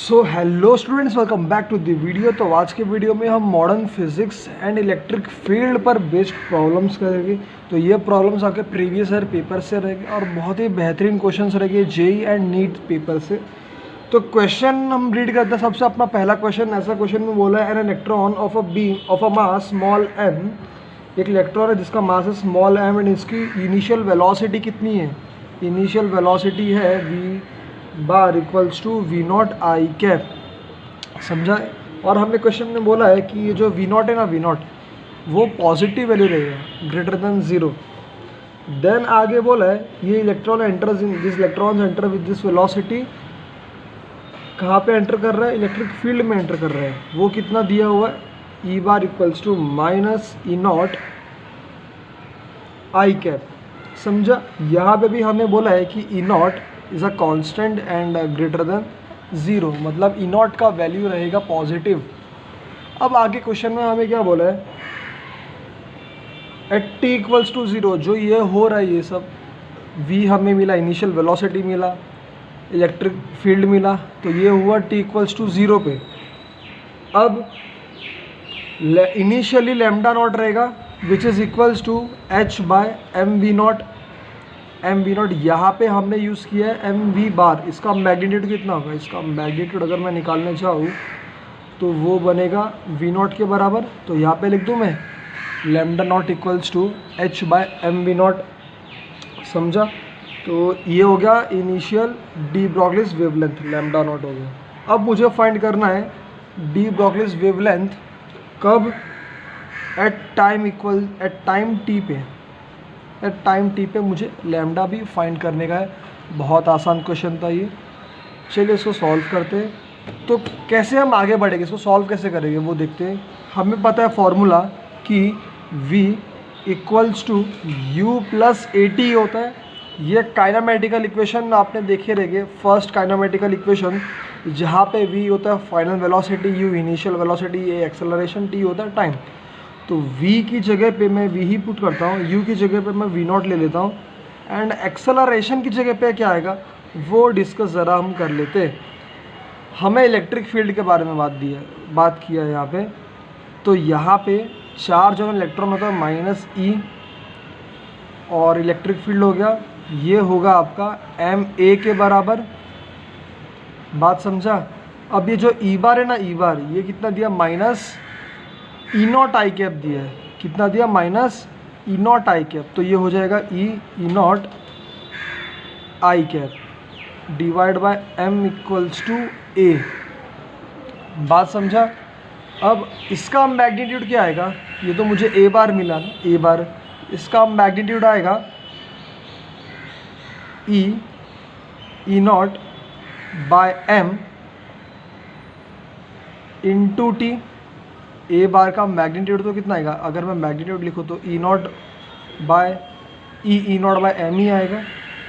So hello students, welcome back to the video. तो आज के वीडियो में हम modern physics and electric field पर बेस्ड प्रॉब्लम्स करेंगे। तो ये प्रॉब्लम्स आपके प्रीवियस ईयर पेपर से रहेंगे और बहुत ही बेहतरीन क्वेश्चंस रहेंगे जेई एंड नीट पेपर से। तो क्वेश्चन हम रीड करते हैं। सबसे अपना पहला क्वेश्चन, ऐसा क्वेश्चन में बोला है an electron of a beam of a mass small M. एक इलेक्ट्रॉन है जिसका मास है स्मॉल एम एंड इसकी इनिशियल वेलोसिटी कितनी है? इनिशियल वेलोसिटी है V bar equals to V naught I cap. समझा? और हमें क्वेश्चन में बोला है कि ये जो वी नॉट है ना, वी नॉट वो पॉजिटिव वैल्यू रहेगा ग्रेटर देन 0। देन आगे बोला है ये electron enters in this electrons enter with this velocity. कहाँ पे एंटर कर रहा है? इलेक्ट्रिक फील्ड में एंटर कर रहा है। वो कितना दिया हुआ है? E bar equals to minus E naught I cap. समझा? यहाँ पे भी हमें बोला है कि E naught is a constant and greater than 0, मतलब ई नॉट का वैल्यू रहेगा पॉजिटिव। अब आगे क्वेश्चन में हमें क्या बोला है? एट टी इक्वल्स टू 0, जो ये हो रहा है ये सब v हमें मिला, इनिशियल वेलोसिटी मिला, इलेक्ट्रिक फील्ड मिला, तो ये हुआ t इक्वल्स टू 0 पे। अब इनिशियली लैम्डा नॉट रहेगा which is equals to h by M V naught. M V naught यहाँ पे हमने यूज़ किया है एम वी बार। इसका मैग्नीट्यूड कितना होगा? इसका मैग्नीट्यूड अगर मैं निकालना चाहूँ तो वो बनेगा वी नॉट के बराबर। तो यहाँ पे लिख दूँ मैं lambda naught equals to H by M V naught. समझा? तो ये हो गया initial de Broglie's wavelength, lambda naught हो गया। अब मुझे फाइंड करना है डी ब्रॉगलीज वेवलेंथ कब? एट टाइम टी पे। एट टाइम टी पे मुझे लैम्डा भी फाइंड करने का है। बहुत आसान क्वेश्चन था ये। चलिए इसको सॉल्व करते हैं। तो कैसे हम आगे बढ़ेंगे, इसको सॉल्व कैसे करेंगे वो देखते हैं। हमें पता है फॉर्मूला कि v equals to U plus A T होता है। ये काइनेमेटिकल इक्वेशन आपने देखे रहेंगे, फर्स्ट काइनेमेटिकल इक्वेशन, जहाँ पे v होता है final velocity, u initial velocity, A acceleration, t होता है टाइम। तो v की जगह पे मैं v ही पुट करता हूँ, u की जगह पे मैं v नॉट ले लेता हूँ, एंड एक्सेलरेशन की जगह पे क्या आएगा वो डिस्कस ज़रा हम कर लेते हैं। हमें इलेक्ट्रिक फील्ड के बारे में बात किया है यहाँ पे। तो यहाँ पे चार्ज और इलेक्ट्रॉन होता है माइनस ई, और इलेक्ट्रिक फील्ड हो गया ये होगा आपका एम ए के बराबर। बात समझा? अब ये जो ई बार है ना, ई बार ये कितना दिया? Minus E naught I cap दिया है। कितना दिया? Minus E naught I cap. तो ये हो जाएगा E naught I cap divide by M equals to A. बात समझा? अब इसका मैग्नीट्यूड क्या आएगा? ये तो मुझे ए बार मिला ना, ए बार, इसका मैग्नीट्यूड आएगा E naught by M into T. A bar का मैग्नीट्यूड तो कितना आएगा? अगर मैं मैग्नीट्यूड लिखूँ तो ई नॉट बाय एम ही आएगा।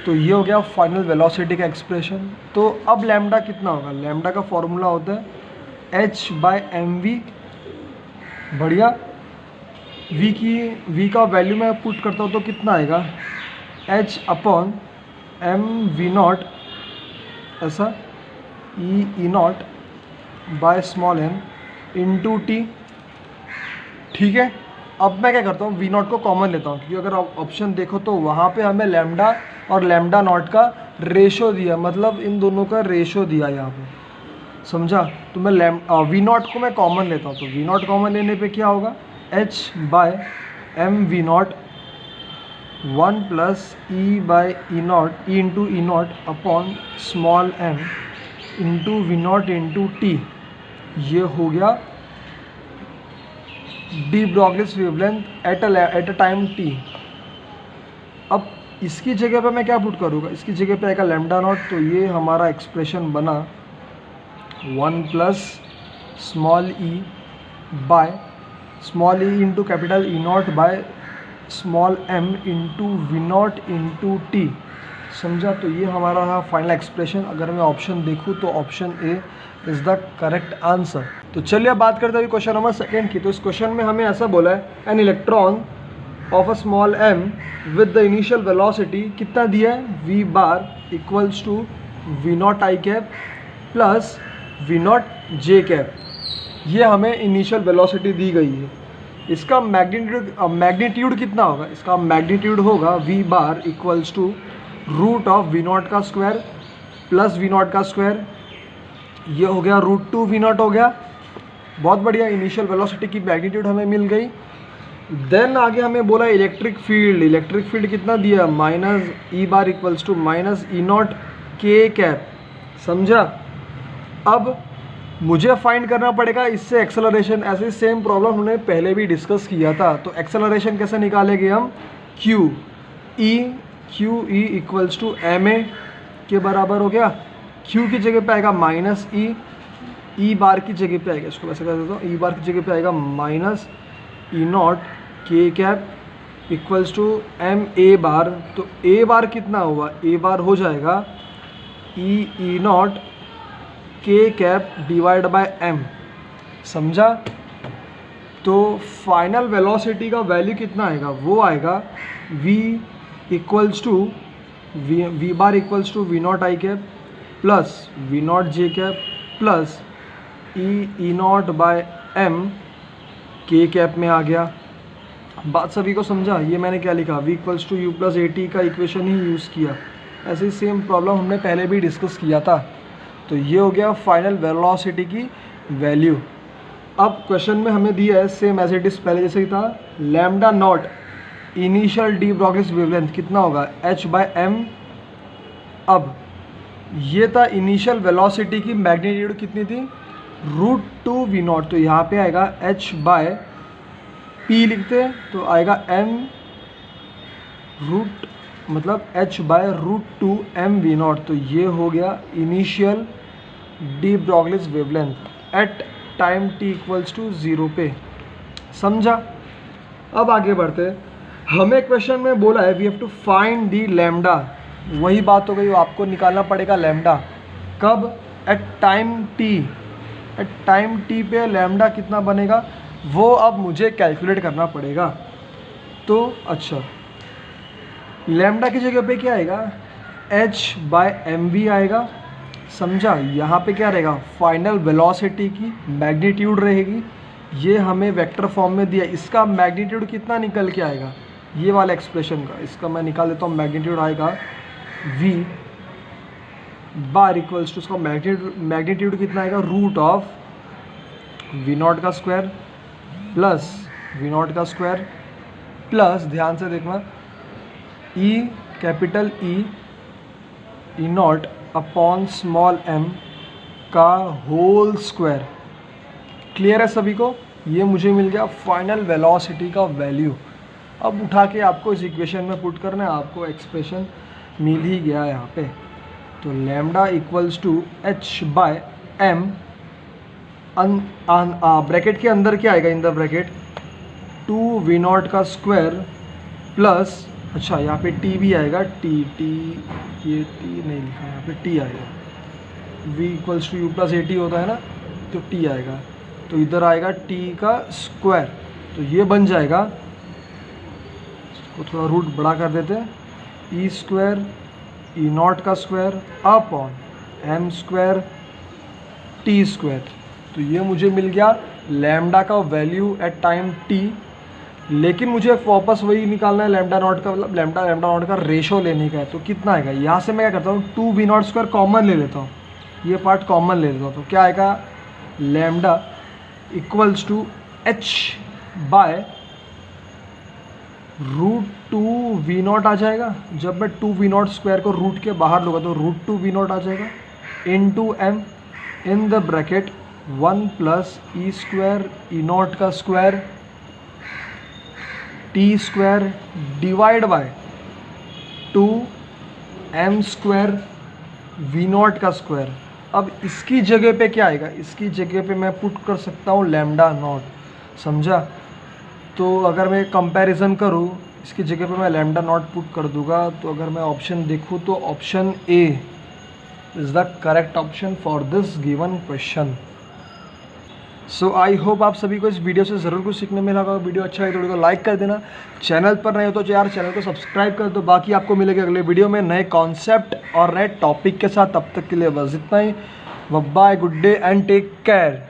तो ये हो गया फाइनल वेलोसिटी का एक्सप्रेशन। तो अब लैम्डा कितना होगा? लैम्डा का फॉर्मूला होता है एच बाय एम वी। बढ़िया। v का वैल्यू मैं पुट करता हूँ तो कितना आएगा? H upon M V naught, ऐसा E naught by small M into T. ठीक है। अब मैं क्या करता हूँ, वी नॉट को कॉमन लेता हूँ, क्योंकि अगर आप ऑप्शन देखो तो वहाँ पे हमें लैम्डा और लैम्डा नॉट का रेशो दिया, मतलब इन दोनों का रेशो दिया यहाँ पे। समझा? तो मैं वी नॉट को मैं कॉमन लेता हूँ। तो वी नॉट कॉमन लेने पे क्या होगा? H by M V naught 1 plus E by E naught, E into E naught upon small M into V naught into T. ये हो गया de Broglie's wavelength at a time T. अब इसकी जगह पे मैं क्या पुट करूँगा? इसकी जगह पे आएगा लैम्डा नॉट। तो ये हमारा एक्सप्रेशन बना 1 plus small E by small E into capital E naught by small M into V naught into T. समझा? तो ये हमारा रहा फाइनल एक्सप्रेशन। अगर मैं ऑप्शन देखूँ तो option A is the correct answer. तो चलिए अब बात करते हैं क्वेश्चन नंबर 2 की। तो इस क्वेश्चन में हमें ऐसा बोला है an electron of a small M with the initial velocity कितना दिया है? v bar equals to v naught I cap plus V naught J cap, ये हमें इनिशियल वेलोसिटी दी गई है। इसका मैग्नीट्यूड कितना होगा? इसका मैग्नीट्यूड होगा V bar equals to root of V naught का स्क्वायर प्लस वी नॉट का स्क्वायर, ये हो गया रूट 2 वी नॉट हो गया। बहुत बढ़िया, इनिशियल वेलोसिटी की मैग्नीट्यूड हमें मिल गई। देन आगे हमें बोला इलेक्ट्रिक फील्ड कितना दिया? Minus E bar equals to minus E naught K cap, समझा। अब मुझे फाइंड करना पड़ेगा इससे एक्सेलरेशन। ऐसे सेम प्रॉब्लम हमने पहले भी डिस्कस किया था। तो एक्सेलरेशन कैसे निकालेंगे हम? Q E equals to M A के बराबर हो गया। क्यू की जगह पे आएगा माइनस ई बार की जगह पे आएगा, इसको वैसे कर देता हूँ, ई बार की जगह पे आएगा minus E naught K cap equals to M A bar. तो ए बार कितना हुआ? ए बार हो जाएगा E naught K cap divide by M, समझा। तो फाइनल वेलोसिटी का वैल्यू कितना आएगा? वो आएगा v equals to V bar equals to V naught I cap plus V naught J cap plus E naught by M K cap में आ गया। बात सभी को समझा? ये मैंने क्या लिखा? v equals to U plus A T का इक्वेशन ही यूज़ किया। ऐसे ही सेम प्रॉब्लम हमने पहले भी डिस्कस किया था। तो ये हो गया फाइनल वेलोसिटी की वैल्यू। अब क्वेश्चन में हमें दिया है सेम एज इट इज पहले जैसे ही था, lambda naught initial de Broglie's wavelength कितना होगा? h by m। अब ये था इनिशियल वेलोसिटी की मैग्नीट्यूड कितनी थी? Root 2 V naught. तो यहाँ पे आएगा h बाय p लिखते हैं तो आएगा m रूट मतलब h bye root 2 m V naught. तो ये हो गया initial de Broglie's wavelength at time t equals to 0 पे, समझा। अब आगे बढ़ते हैं। हमें क्वेश्चन में बोला है we have to find the lambda. वही बात हो गई, आपको निकालना पड़ेगा लैम्डा। कब? At time t। At time t पे लैम्डा कितना बनेगा वो अब मुझे कैलकुलेट करना पड़ेगा। तो अच्छा, लैम्डा की जगह पे क्या आएगा? h बाय एम वी आएगा, समझा। यहाँ पे क्या रहेगा? फाइनल वेलोसिटी की मैग्नीट्यूड रहेगी। ये हमें वेक्टर फॉर्म में दिया, इसका मैग्नीट्यूड कितना निकल के आएगा? ये वाला एक्सप्रेशन का, इसका मैं निकाल देता हूँ। मैग्नीट्यूड आएगा v बार इक्वल्स टू, इसका मैग्नीट्यूड कितना आएगा? रूट ऑफ वी नॉट का स्क्वायर प्लस वी नॉट का स्क्वायर प्लस, ध्यान से देखना, E capital E naught upon small m का होल स्क्वायर। क्लियर है सभी को? ये मुझे मिल गया फाइनल वेलोसिटी का वैल्यू। अब उठा के आपको इस इक्वेशन में पुट करना है, आपको एक्सप्रेशन मिल ही गया यहाँ पे। तो lambda equals to h by m, bracket के अंदर क्या आएगा? In the bracket 2 V naught का स्क्वायर प्लस, अच्छा यहाँ पे t भी आएगा, t ये t नहीं लिखा है यहाँ पे, t आएगा। v equals to U plus A T होता है ना, तो t आएगा। तो इधर आएगा t का स्क्वायर, तो ये बन जाएगा, इसको थोड़ा रूट बड़ा कर देते हैं, ई स्क्वायर ई नॉट का square upon M square T square. तो ये मुझे मिल गया लैम्डा का वैल्यू एट टाइम t। लेकिन मुझे वापस वही निकालना है लैम्डा नॉट का, मतलब लैम्डा नॉट का रेशो लेने का है। तो कितना आएगा? यहाँ से मैं क्या करता हूँ, 2 वी नॉट स्क्वायर कॉमन ले लेता हूँ, ये पार्ट कॉमन ले लेता हूँ। तो क्या आएगा? Lambda equals to h bye root 2 V naught आ जाएगा। जब मैं 2 वी नॉट स्क्वायर को रूट के बाहर लूँगा तो रूट 2 वी नॉट आ जाएगा into m in the bracket 1 plus E square E naught का square T square divide by 2 m square V naught का स्क्वायर। अब इसकी जगह पे क्या आएगा? इसकी जगह पे मैं पुट कर सकता हूँ लैम्डा नॉट, समझा। तो अगर मैं कंपैरिजन करूँ, इसकी जगह पे मैं लैम्डा नॉट पुट कर दूंगा। तो अगर मैं ऑप्शन देखूँ तो option A is the correct option for this given question. So I hope आप सभी को इस वीडियो से ज़रूर कुछ सीखने में लगा। वीडियो अच्छा है तो वीडियो को लाइक कर देना, चैनल पर नहीं हो तो यार चैनल को सब्सक्राइब कर दो। बाकी आपको मिलेगा अगले वीडियो में नए कॉन्सेप्ट और नए टॉपिक के साथ। तब तक के लिए बस इतना ही। Bye, good day and take care.